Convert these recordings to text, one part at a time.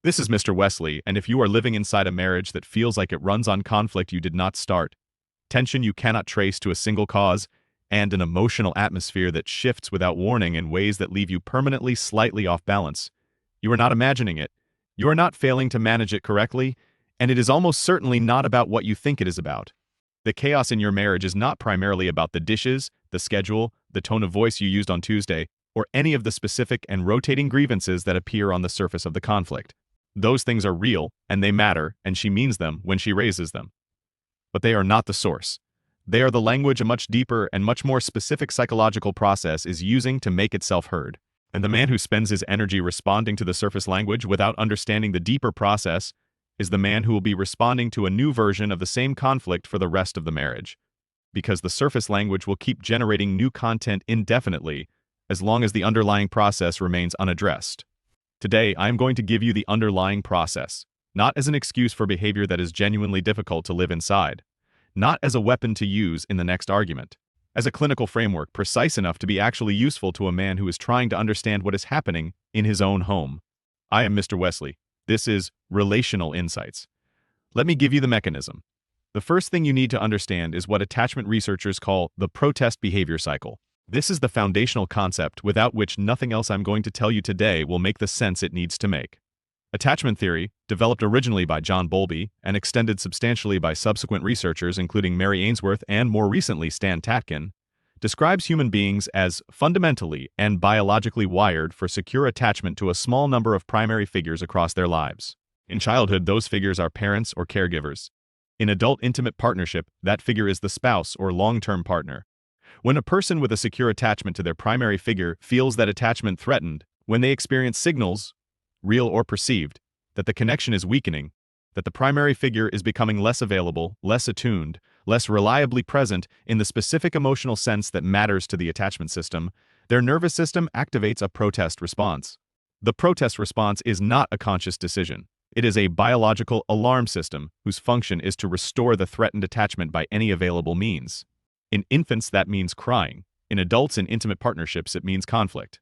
This is Mr. Wesley, and if you are living inside a marriage that feels like it runs on conflict you did not start, tension you cannot trace to a single cause, and an emotional atmosphere that shifts without warning in ways that leave you permanently slightly off balance, you are not imagining it, you are not failing to manage it correctly, and it is almost certainly not about what you think it is about. The chaos in your marriage is not primarily about the dishes, the schedule, the tone of voice you used on Tuesday, or any of the specific and rotating grievances that appear on the surface of the conflict. Those things are real, and they matter, and she means them when she raises them. But they are not the source. They are the language a much deeper and much more specific psychological process is using to make itself heard. And the man who spends his energy responding to the surface language without understanding the deeper process is the man who will be responding to a new version of the same conflict for the rest of the marriage. Because the surface language will keep generating new content indefinitely, as long as the underlying process remains unaddressed. Today, I am going to give you the underlying process, not as an excuse for behavior that is genuinely difficult to live inside, not as a weapon to use in the next argument, as a clinical framework precise enough to be actually useful to a man who is trying to understand what is happening in his own home. I am Mr. Wesley. This is Relational Insights. Let me give you the mechanism. The first thing you need to understand is what attachment researchers call the protest behavior cycle. This is the foundational concept without which nothing else I'm going to tell you today will make the sense it needs to make. Attachment theory, developed originally by John Bowlby and extended substantially by subsequent researchers including Mary Ainsworth and more recently Stan Tatkin, describes human beings as fundamentally and biologically wired for secure attachment to a small number of primary figures across their lives. In childhood, those figures are parents or caregivers. In adult intimate partnership, that figure is the spouse or long-term partner. When a person with a secure attachment to their primary figure feels that attachment threatened, when they experience signals, real or perceived, that the connection is weakening, that the primary figure is becoming less available, less attuned, less reliably present in the specific emotional sense that matters to the attachment system, their nervous system activates a protest response. The protest response is not a conscious decision. It is a biological alarm system whose function is to restore the threatened attachment by any available means. In infants, that means crying. In adults in intimate partnerships, it means conflict.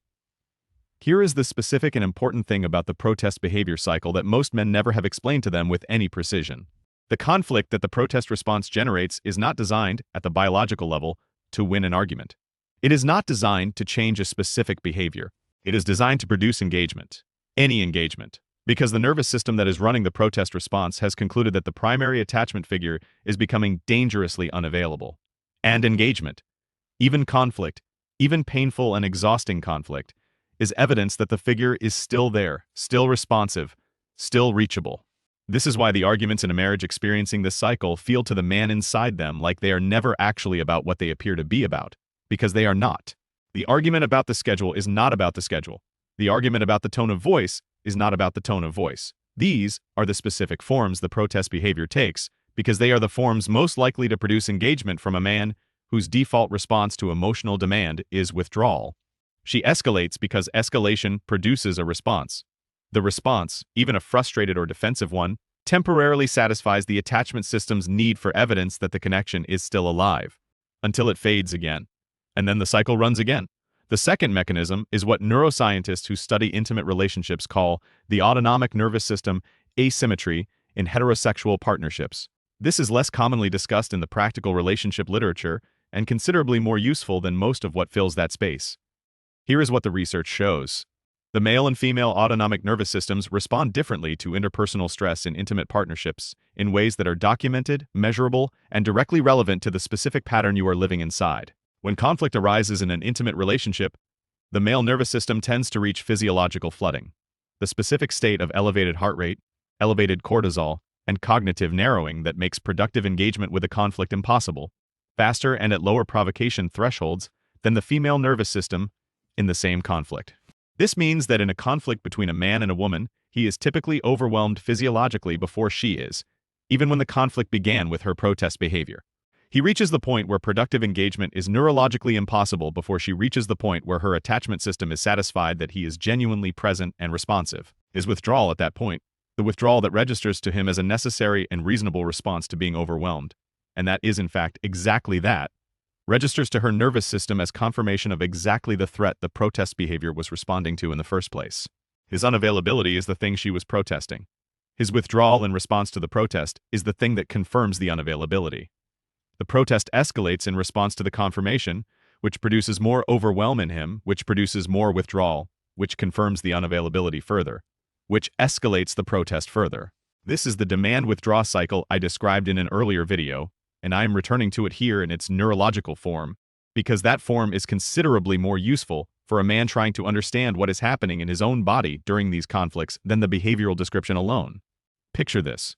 Here is the specific and important thing about the protest behavior cycle that most men never have explained to them with any precision. The conflict that the protest response generates is not designed, at the biological level, to win an argument. It is not designed to change a specific behavior. It is designed to produce engagement. Any engagement. Because the nervous system that is running the protest response has concluded that the primary attachment figure is becoming dangerously unavailable. And engagement, even conflict, even painful and exhausting conflict, is evidence that the figure is still there, still responsive, still reachable. This is why the arguments in a marriage experiencing this cycle feel to the man inside them like they are never actually about what they appear to be about, because they are not. The argument about the schedule is not about the schedule. The argument about the tone of voice is not about the tone of voice. These are the specific forms the protest behavior takes, because they are the forms most likely to produce engagement from a man whose default response to emotional demand is withdrawal. She escalates because escalation produces a response. The response, even a frustrated or defensive one, temporarily satisfies the attachment system's need for evidence that the connection is still alive, until it fades again. And then the cycle runs again. The second mechanism is what neuroscientists who study intimate relationships call the autonomic nervous system asymmetry in heterosexual partnerships. This is less commonly discussed in the practical relationship literature and considerably more useful than most of what fills that space. Here is what the research shows. The male and female autonomic nervous systems respond differently to interpersonal stress in intimate partnerships in ways that are documented, measurable, and directly relevant to the specific pattern you are living inside. When conflict arises in an intimate relationship, the male nervous system tends to reach physiological flooding, the specific state of elevated heart rate, elevated cortisol, and cognitive narrowing that makes productive engagement with a conflict impossible, faster and at lower provocation thresholds than the female nervous system in the same conflict. This means that in a conflict between a man and a woman, he is typically overwhelmed physiologically before she is, even when the conflict began with her protest behavior. He reaches the point where productive engagement is neurologically impossible before she reaches the point where her attachment system is satisfied that he is genuinely present and responsive. His withdrawal at that point, the withdrawal that registers to him as a necessary and reasonable response to being overwhelmed, and that is in fact exactly that, registers to her nervous system as confirmation of exactly the threat the protest behavior was responding to in the first place. His unavailability is the thing she was protesting. His withdrawal in response to the protest is the thing that confirms the unavailability. The protest escalates in response to the confirmation, which produces more overwhelm in him, which produces more withdrawal, which confirms the unavailability further, which escalates the protest further. This is the demand-withdraw cycle I described in an earlier video, and I am returning to it here in its neurological form, because that form is considerably more useful for a man trying to understand what is happening in his own body during these conflicts than the behavioral description alone. Picture this.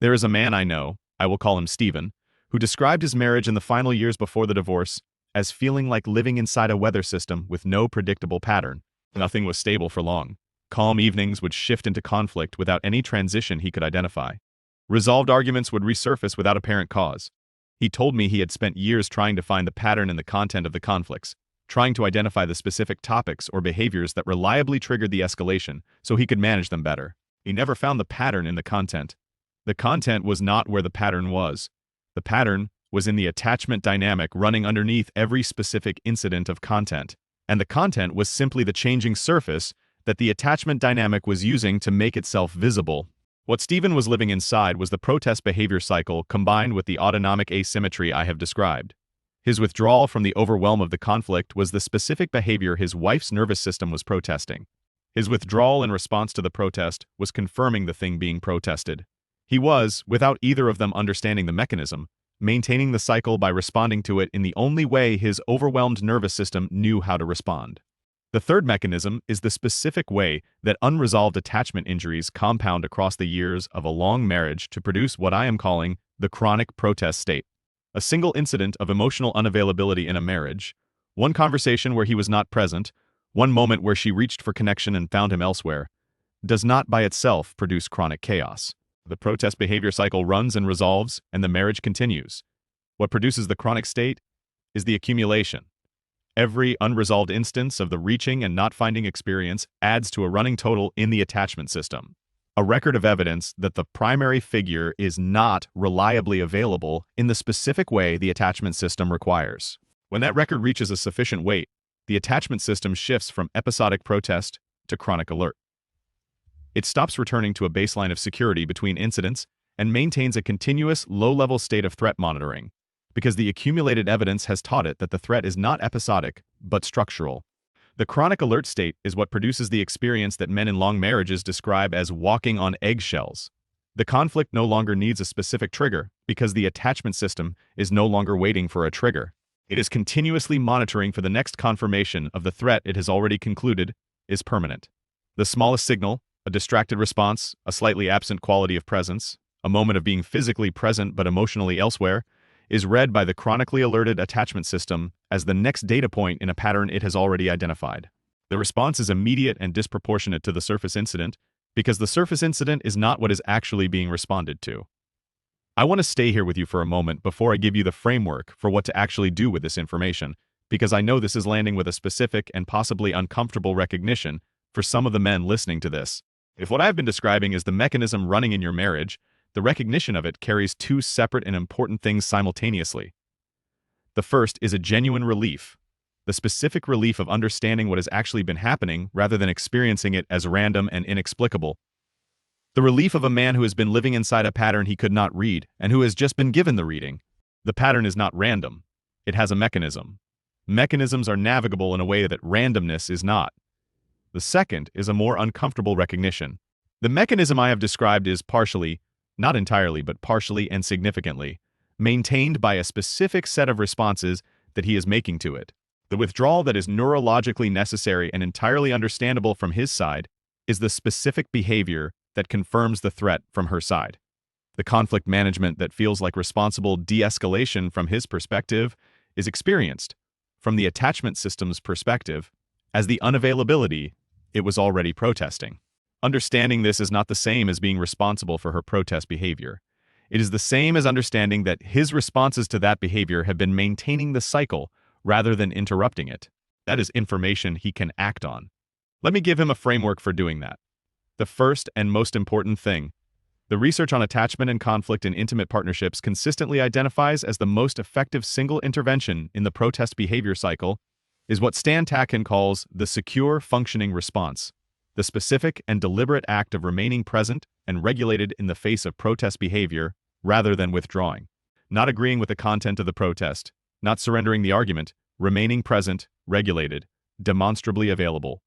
There is a man I know, I will call him Stephen, who described his marriage in the final years before the divorce as feeling like living inside a weather system with no predictable pattern. Nothing was stable for long. Calm evenings would shift into conflict without any transition he could identify. Resolved arguments would resurface without apparent cause. He told me he had spent years trying to find the pattern in the content of the conflicts, trying to identify the specific topics or behaviors that reliably triggered the escalation so he could manage them better. He never found the pattern in the content. The content was not where the pattern was. The pattern was in the attachment dynamic running underneath every specific incident of content, and the content was simply the changing surface that the attachment dynamic was using to make itself visible. What Stephen was living inside was the protest behavior cycle combined with the autonomic asymmetry I have described. His withdrawal from the overwhelm of the conflict was the specific behavior his wife's nervous system was protesting. His withdrawal in response to the protest was confirming the thing being protested. He was, without either of them understanding the mechanism, maintaining the cycle by responding to it in the only way his overwhelmed nervous system knew how to respond. The third mechanism is the specific way that unresolved attachment injuries compound across the years of a long marriage to produce what I am calling the chronic protest state. A single incident of emotional unavailability in a marriage, one conversation where he was not present, one moment where she reached for connection and found him elsewhere, does not by itself produce chronic chaos. The protest behavior cycle runs and resolves, and the marriage continues. What produces the chronic state is the accumulation. Every unresolved instance of the reaching and not finding experience adds to a running total in the attachment system. A record of evidence that the primary figure is not reliably available in the specific way the attachment system requires. When that record reaches a sufficient weight, the attachment system shifts from episodic protest to chronic alert. It stops returning to a baseline of security between incidents and maintains a continuous, low-level state of threat monitoring, because the accumulated evidence has taught it that the threat is not episodic, but structural. The chronic alert state is what produces the experience that men in long marriages describe as walking on eggshells. The conflict no longer needs a specific trigger because the attachment system is no longer waiting for a trigger. It is continuously monitoring for the next confirmation of the threat it has already concluded is permanent. The smallest signal, a distracted response, a slightly absent quality of presence, a moment of being physically present but emotionally elsewhere, is read by the chronically alerted attachment system as the next data point in a pattern it has already identified. The response is immediate and disproportionate to the surface incident because the surface incident is not what is actually being responded to. I want to stay here with you for a moment before I give you the framework for what to actually do with this information, because I know this is landing with a specific and possibly uncomfortable recognition for some of the men listening to this. If what I've been describing is the mechanism running in your marriage, the recognition of it carries two separate and important things simultaneously. The first is a genuine relief, the specific relief of understanding what has actually been happening rather than experiencing it as random and inexplicable. The relief of a man who has been living inside a pattern he could not read and who has just been given the reading. The pattern is not random. It has a mechanism. Mechanisms are navigable in a way that randomness is not. The second is a more uncomfortable recognition. The mechanism I have described is partially, not entirely, but partially and significantly, maintained by a specific set of responses that he is making to it. The withdrawal that is neurologically necessary and entirely understandable from his side is the specific behavior that confirms the threat from her side. The conflict management that feels like responsible de-escalation from his perspective is experienced, from the attachment system's perspective, as the unavailability it was already protesting. Understanding this is not the same as being responsible for her protest behavior. It is the same as understanding that his responses to that behavior have been maintaining the cycle rather than interrupting it. That is information he can act on. Let me give him a framework for doing that. The first and most important thing, the research on attachment and conflict in intimate partnerships consistently identifies as the most effective single intervention in the protest behavior cycle is what Stan Tatkin calls the secure functioning response. the specific and deliberate act of remaining present and regulated in the face of protest behavior rather than withdrawing. Not agreeing with the content of the protest, not surrendering the argument, remaining present, regulated, demonstrably available.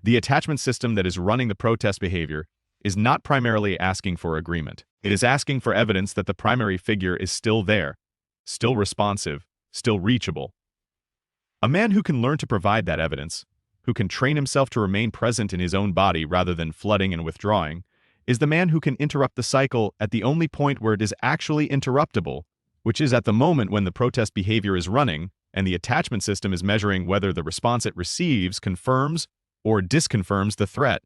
The attachment system that is running the protest behavior is not primarily asking for agreement. It is asking for evidence that the primary figure is still there, still responsive, still reachable. A man who can learn to provide that evidence, who can train himself to remain present in his own body rather than flooding and withdrawing, is the man who can interrupt the cycle at the only point where it is actually interruptible, which is at the moment when the protest behavior is running and the attachment system is measuring whether the response it receives confirms or disconfirms the threat.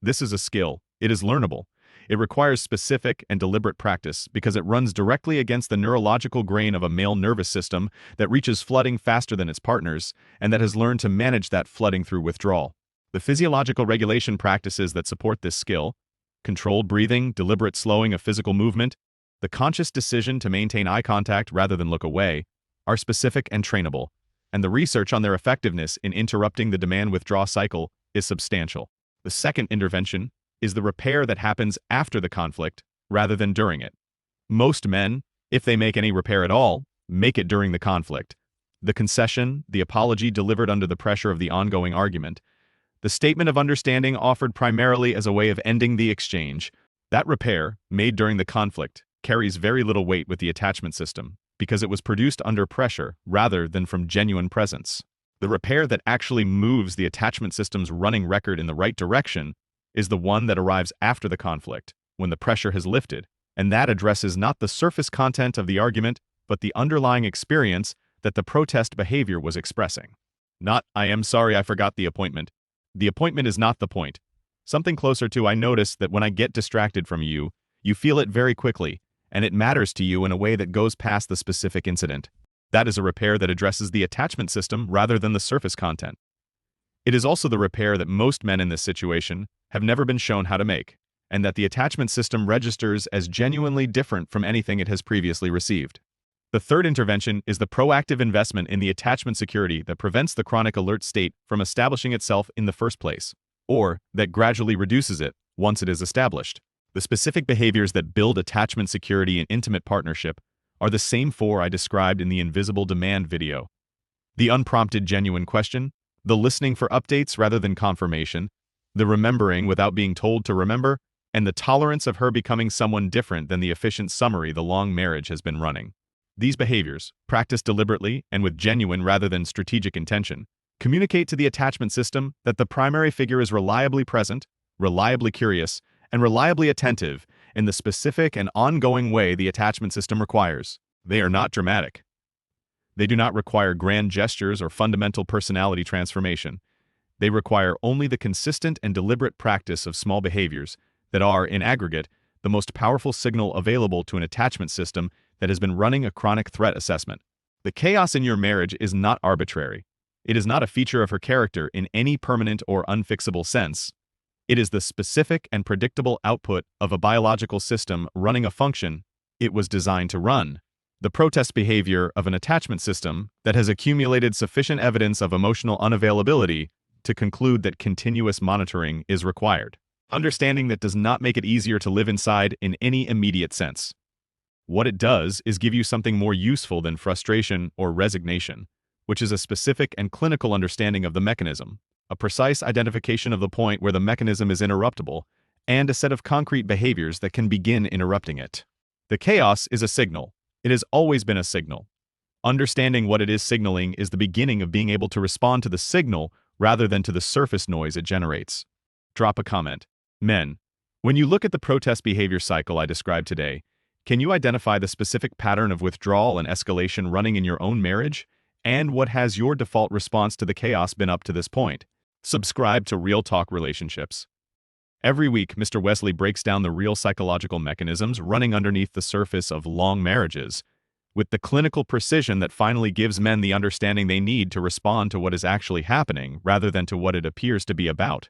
This is a skill. It is learnable. It requires specific and deliberate practice because it runs directly against the neurological grain of a male nervous system that reaches flooding faster than its partners and that has learned to manage that flooding through withdrawal. The physiological regulation practices that support this skill, controlled breathing, deliberate slowing of physical movement, the conscious decision to maintain eye contact rather than look away, are specific and trainable, and the research on their effectiveness in interrupting the demand-withdraw cycle is substantial. The second intervention is the repair that happens after the conflict rather than during it. Most men, if they make any repair at all, make it during the conflict. The concession, the apology delivered under the pressure of the ongoing argument, the statement of understanding offered primarily as a way of ending the exchange, that repair, made during the conflict, carries very little weight with the attachment system because it was produced under pressure rather than from genuine presence. The repair that actually moves the attachment system's running record in the right direction is the one that arrives after the conflict, when the pressure has lifted, and that addresses not the surface content of the argument, but the underlying experience that the protest behavior was expressing. Not, I am sorry I forgot the appointment. The appointment is not the point. Something closer to, I notice that when I get distracted from you, you feel it very quickly, and it matters to you in a way that goes past the specific incident. That is a repair that addresses the attachment system rather than the surface content. It is also the repair that most men in this situation have never been shown how to make, and that the attachment system registers as genuinely different from anything it has previously received. The third intervention is the proactive investment in the attachment security that prevents the chronic alert state from establishing itself in the first place, or that gradually reduces it once it is established. The specific behaviors that build attachment security in intimate partnership are the same four I described in the invisible demand video. The unprompted genuine question, the listening for updates rather than confirmation, the remembering without being told to remember, and the tolerance of her becoming someone different than the efficient summary the long marriage has been running. These behaviors, practiced deliberately and with genuine rather than strategic intention, communicate to the attachment system that the primary figure is reliably present, reliably curious, and reliably attentive in the specific and ongoing way the attachment system requires. They are not dramatic. They do not require grand gestures or fundamental personality transformation. They require only the consistent and deliberate practice of small behaviors that are, in aggregate, the most powerful signal available to an attachment system that has been running a chronic threat assessment. The chaos in your marriage is not arbitrary. It is not a feature of her character in any permanent or unfixable sense. It is the specific and predictable output of a biological system running a function it was designed to run. The protest behavior of an attachment system that has accumulated sufficient evidence of emotional unavailability to conclude that continuous monitoring is required. Understanding that does not make it easier to live inside in any immediate sense. What it does is give you something more useful than frustration or resignation, which is a specific and clinical understanding of the mechanism, a precise identification of the point where the mechanism is interruptible, and a set of concrete behaviors that can begin interrupting it. The chaos is a signal. It has always been a signal. Understanding what it is signaling is the beginning of being able to respond to the signal rather than to the surface noise it generates. Drop a comment. Men, when you look at the protest behavior cycle I described today, can you identify the specific pattern of withdrawal and escalation running in your own marriage? And what has your default response to the chaos been up to this point? Subscribe to Real Talk Relationships. Every week, Mr. Wesley breaks down the real psychological mechanisms running underneath the surface of long marriages, with the clinical precision that finally gives men the understanding they need to respond to what is actually happening rather than to what it appears to be about.